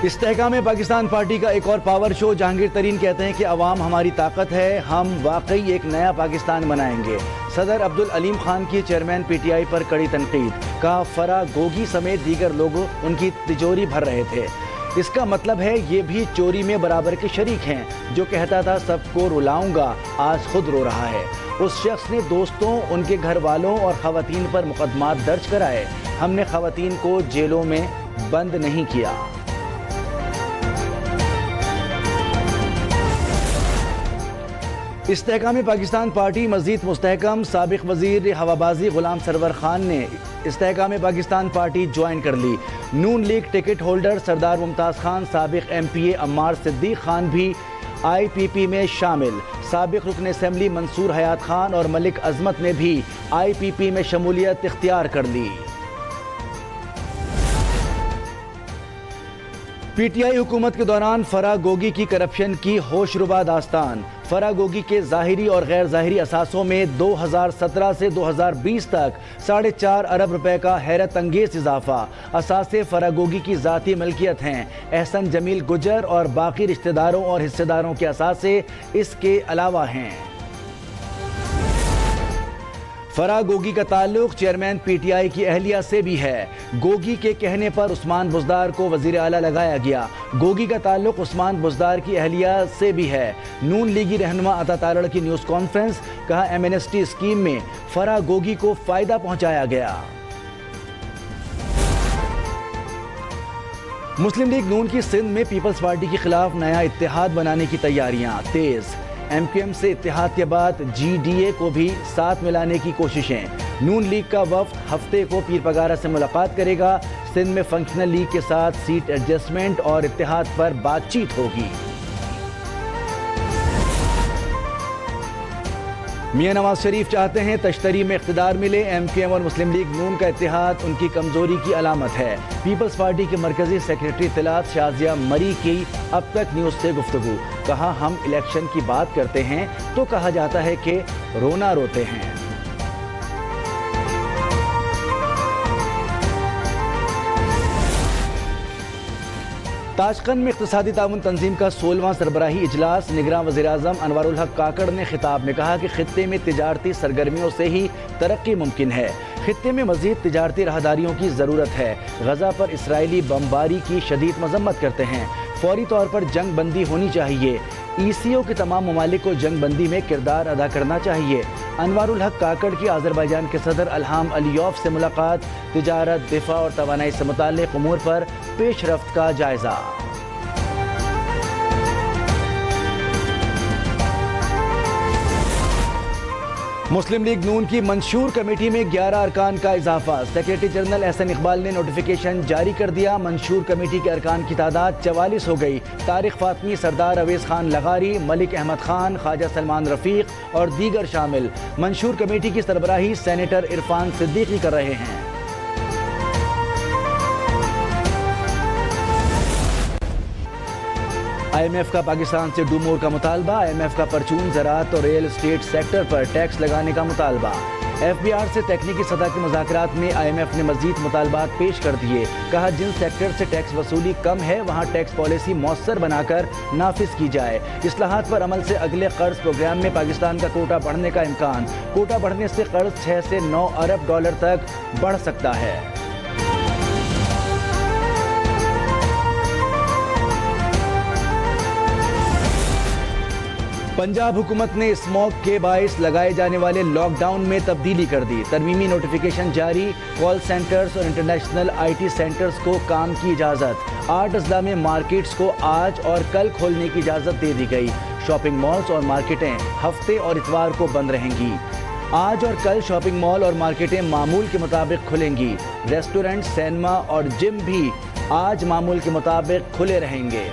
استحकाम Pakistan party का एक और पावर शो। जहांगीर तरीन कहते हैं कि अवाम हमारी ताकत है, हम वाकई एक नया पाकिस्तान बनाएंगे। सदर अब्दुल अलीम खान की चेयरमैन पीटीआई पर कड़ी तनकीद। कहा फरा गोगी समेत दीगर लोग उनकी तिजोरी भर रहे थे। इसका मतलब है ये भी चोरी में बराबर के शरीक हैं। जो कहता था सबको रुलाऊंगा, आज खुद रो रहा है। उस शख्स ने दोस्तों, उनके घर वालों और खवातीन पर मुकदमात दर्ज कराए। हमने खवातीन को जेलों में बंद नहीं किया। इस्तेहकाम पाकिस्तान पार्टी मज़ीद मुस्तहकम। साबिक वज़ीर हवाबाजी गुलाम सरवर खान ने इस्तेहकाम पाकिस्तान पार्टी ज्वाइन कर ली। नून लीग टिकट होल्डर सरदार मुमताज़ खान, साबिक MPA अम्मार सिद्दीक खान भी IPP में शामिल। साबिक रुकन असम्बली मंसूर हयात खान और मलिक अजमत ने भी IPP में शमूलियत इख्तियार कर ली। PTI हुकूमत के दौरान फरा गोगी की करप्शन की होशरुबा दास्तान। फरा गोगी के ज़ाहिरी और गैर ज़ाहिरी असासों में 2017 से 2020 तक 4.5 अरब रुपए का हैरत अंगेज इजाफा। असासे फरा गोगी की ज़ाती मलकियत हैं। एहसन जमील गुजर और बाकी रिश्तेदारों और हिस्सेदारों के असासे इसके अलावा हैं। फरा गोगी का ताल्लुक चेयरमैन PTI की अहलिया से भी है। गोगी के कहने पर उस्मान बुज़दार को वज़ीर आला लगाया गया। गोगी का ताल्लुक उस्मान बुज़दार की अहलिया से भी है। नून लीगी रहनुमा अता तारड़ की न्यूज़ कॉन्फ्रेंस। कहा MNST स्कीम में फरा गोगी को फ़ायदा पहुंचाया गया। मुस्लिम लीग नून की सिंध में पीपल्स पार्टी के खिलाफ नया इत्तेहाद बनाने की तैयारियां तेज़। MQM से इत्तेहाद के बाद GDA को भी साथ मिलाने की कोशिशें। नून लीग का वफ्द हफ्ते को पीर पगारा से मुलाकात करेगा। सिंध में फंक्शनल लीग के साथ सीट एडजस्टमेंट और इत्तेहाद पर बातचीत होगी। मियां नवाज शरीफ चाहते हैं तश्तरी में इख्तिदार मिले। MQM और मुस्लिम लीग नून का इत्तेहाद उनकी कमजोरी की अलामत है। पीपल्स पार्टी के मरकजी सेक्रेटरी इत्तलात शाजिया मरी की अब तक न्यूज़ से गुफ्तगू। कहा हम इलेक्शन की बात करते हैं तो कहा जाता है कि रोना रोते हैं। ताशकंद में इक़्तिसादी ताउन तंजीम का 16वां सरबराही इजलास। निगरान वज़ीर-ए-आज़म अनवारुल हक काकड़ ने खिताब में कहा कि खित्ते में तिजारती सरगर्मियों से ही तरक्की मुमकिन है। खित्ते में मज़ीद तिजारती राहदारियों की ज़रूरत है। गज़ा पर इसराइली बमबारी की शदीद मज़म्मत करते हैं। फौरी तौर पर जंग बंदी होनी चाहिए। ECO के तमाम ममालिक को जंग बंदी में किरदार अदा करना चाहिए। अनवारुल हक काकड़ की आज़रबाईजान के सदर अल्हाम अलियौफ से मुलाकात। तिजारत, दिफा और तवानाई से मुताल्लिक़ उमूर पर पेशरफ्त का जायज़ा। मुस्लिम लीग नून की मंशूर कमेटी में 11 अरकान का इजाफा। सेक्रेटरी जनरल एहसन इकबाल ने नोटिफिकेशन जारी कर दिया। मंशूर कमेटी के अरकान की तादाद 44 हो गई। तारिक फातमी, सरदार अवेस खान लगारी, मलिक अहमद खान, ख्वाजा सलमान रफीक और दीगर शामिल। मंशूर कमेटी की सरबराही सेनेटर इरफान सिद्दीकी कर रहे हैं। IMF का पाकिस्तान से डू मोर का मुतालबा। IMF का परचून, ज़राअत और रियल एस्टेट सेक्टर पर टैक्स लगाने का मुतालबा। FBR से तकनीकी सतह के मुज़ाकरात में IMF ने मज़ीद मुतालबात पेश कर दिए। कहा जिन सेक्टर से टैक्स वसूली कम है वहाँ टैक्स पॉलिसी मौसर बनाकर नाफिज की जाए। इस्लाहात पर अमल से अगले कर्ज प्रोग्राम में पाकिस्तान का कोटा बढ़ने का इम्कान। कोटा बढ़ने से कर्ज 6 से 9 अरब डॉलर तक बढ़ सकता है। पंजाब हुकूमत ने स्मॉग के बाइस लगाए जाने वाले लॉकडाउन में तब्दीली कर दी। तरमीमी नोटिफिकेशन जारी। कॉल सेंटर्स और इंटरनेशनल IT सेंटर्स को काम की इजाज़त। 8 अजला में मार्केट्स को आज और कल खोलने की इजाज़त दे दी गई। शॉपिंग मॉल्स और मार्केटें हफ्ते और इतवार को बंद रहेंगी। आज और कल शॉपिंग मॉल और मार्केटें मामूल के मुताबिक खुलेंगी। रेस्टोरेंट, सिनेमा और जिम भी आज मामूल के मुताबिक खुले रहेंगे।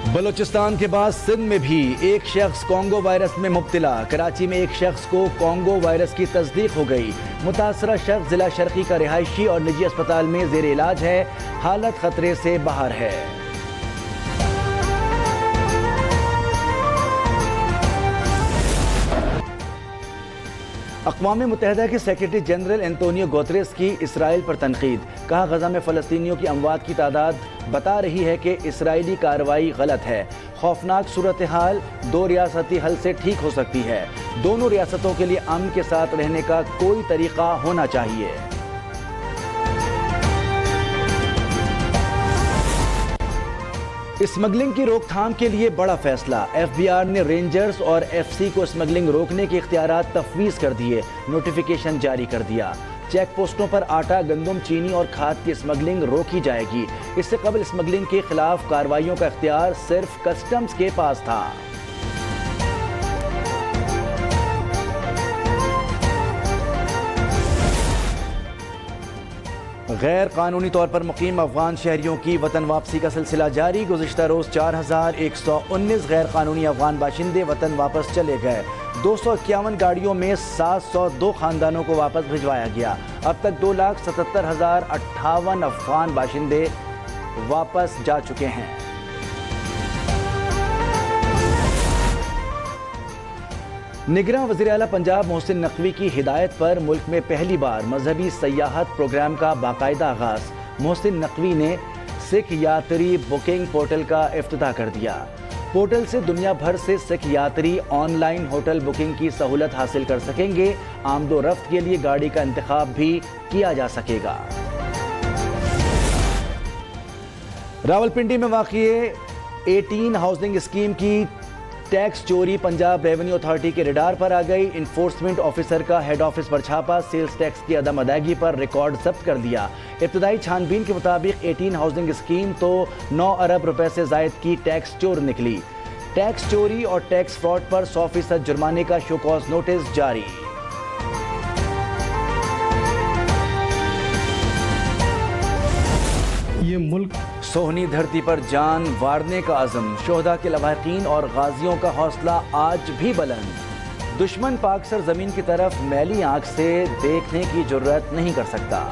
बलूचिस्तान के बाद सिंध में भी एक शख्स कोंगो वायरस में मुब्तला। कराची में एक शख्स को कोंगो वायरस की तस्दीक हो गई। मुतासरा शख्स जिला शर्की का रिहायशी और निजी अस्पताल में ज़ेर इलाज है। हालत खतरे से बाहर है। اقوام متحدہ کے سیکرٹری جنرل انتونیو گوتریس کی اسرائیل پر تنقید، کہا غزہ میں فلسطینیوں کی اموات کی تعداد بتا رہی ہے کہ اسرائیلی کارروائی غلط ہے، خوفناک صورتحال 2 ریاستی حل سے ٹھیک ہو سکتی ہے، دونوں ریاستوں کے لیے امن کے ساتھ رہنے کا کوئی طریقہ ہونا چاہیے۔ اسمگلنگ کی روک تھام کے لیے بڑا فیصلہ، ایف بی آر نے رینجرز اور ایف سی کو اسمگلنگ روکنے کے اختیارات تفویض کر دیے، نوٹیفیکیشن جاری کر دیا۔ چیک پوسٹوں پر آٹا، گندم، چینی اور کھاد کی اسمگلنگ روکی جائے گی۔ اس سے قبل اسمگلنگ کے خلاف کارروائیوں کا اختیار صرف کسٹمز کے پاس تھا۔ غیر قانونی طور پر مقیم افغان شہریوں کی وطن واپسی کا سلسلہ جاری، گزشتہ روز 4119 غیر قانونی افغان باشندے وطن واپس چلے گئے، 251 گاڑیوں میں 702 خاندانوں کو واپس بھجوایا گیا۔ اب تک 2,77,058 افغان باشندے واپس جا چکے ہیں۔ نگراں وزیر اعلیٰ پنجاب محسن نقوی کی ہدایت پر ملک میں پہلی بار مذہبی سیاحت پروگرام کا باقاعدہ آغاز، محسن نقوی نے سکھ یاتری بکنگ پورٹل کا افتتاح کر دیا۔ پورٹل سے دنیا بھر سے سکھ یاتری آن لائن ہوٹل بکنگ کی سہولت حاصل کر سکیں گے، آمد و رفت کے لیے گاڑی کا انتخاب بھی کیا جا سکے گا۔ راولپنڈی میں واقع 18 ہاؤسنگ اسکیم کی ٹیکس چوری پنجاب ریونیو اتھارٹی کے ریڈار پر آ گئی، انفورسمنٹ آفیسر کا ہیڈ آفس پر چھاپا، سیلز ٹیکس کی عدم ادائیگی پر ریکارڈ ضبط کر دیا۔ ابتدائی چھان بین کے مطابق 18 ہاؤسنگ اسکیم تو 9 ارب روپے سے زائد کی ٹیکس چور نکلی۔ ٹیکس چوری اور ٹیکس فراڈ پر 100% جرمانے کا شو کاز نوٹس جاری۔ یہ ملک سوہنی دھرتی پر جان وارنے کا عزم، شہداء کے لواحقین اور غازیوں کا حوصلہ آج بھی بلند، دشمن پاک سرزمین کی طرف میلی آنکھ سے دیکھنے کی جرات نہیں کر سکتا۔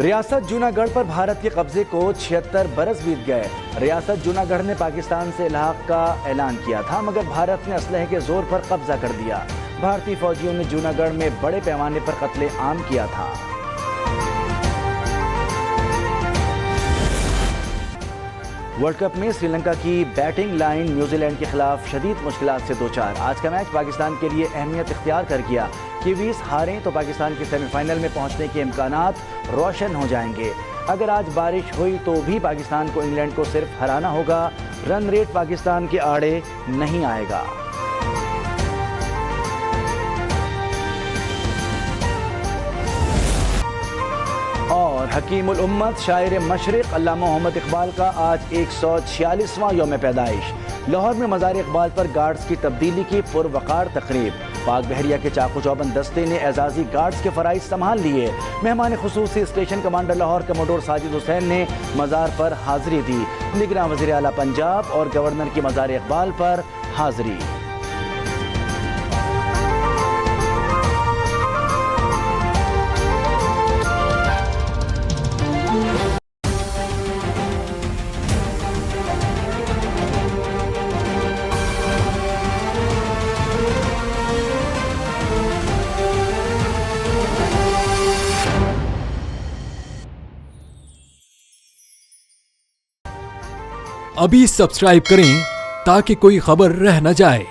ریاست جونا گڑھ پر بھارت کے قبضے کو 76 برس بیت گئے۔ ریاست جونا گڑھ نے پاکستان سے الحاق کا اعلان کیا تھا، مگر بھارت نے اسلحے کے زور پر قبضہ کر دیا۔ بھارتی فوجیوں نے جونا گڑھ میں بڑے پیمانے پر قتل عام کیا تھا۔ ورلڈ کپ میں سری لنکا کی بیٹنگ لائن نیوزی لینڈ کے خلاف شدید مشکلات سے دوچار، آج کا میچ پاکستان کے لیے اہمیت اختیار کر گیا۔ کیویز ہاریں تو پاکستان کے سیمی فائنل میں پہنچنے کے امکانات روشن ہو جائیں گے۔ اگر آج بارش ہوئی تو بھی پاکستان کو انگلینڈ کو صرف ہرانا ہوگا، رن ریٹ پاکستان کے آڑے نہیں آئے گا۔ اور حکیم الامت شاعر مشرق علامہ محمد اقبال کا آج 146واں یوم پیدائش، لاہور میں مزار اقبال پر گارڈز کی تبدیلی کی پروقار تقریب، پاک بحریہ کے چاقو چوبند دستے نے اعزازی گارڈز کے فرائض سنبھال لیے، مہمان خصوصی station commander Lahore commodore Sajid Hussain نے مزار پر حاضری دی، نگراں وزیر اعلیٰ پنجاب اور گورنر کی مزار اقبال پر حاضری۔ ابھی سبسکرائب کریں تاکہ کوئی خبر رہ نہ جائے۔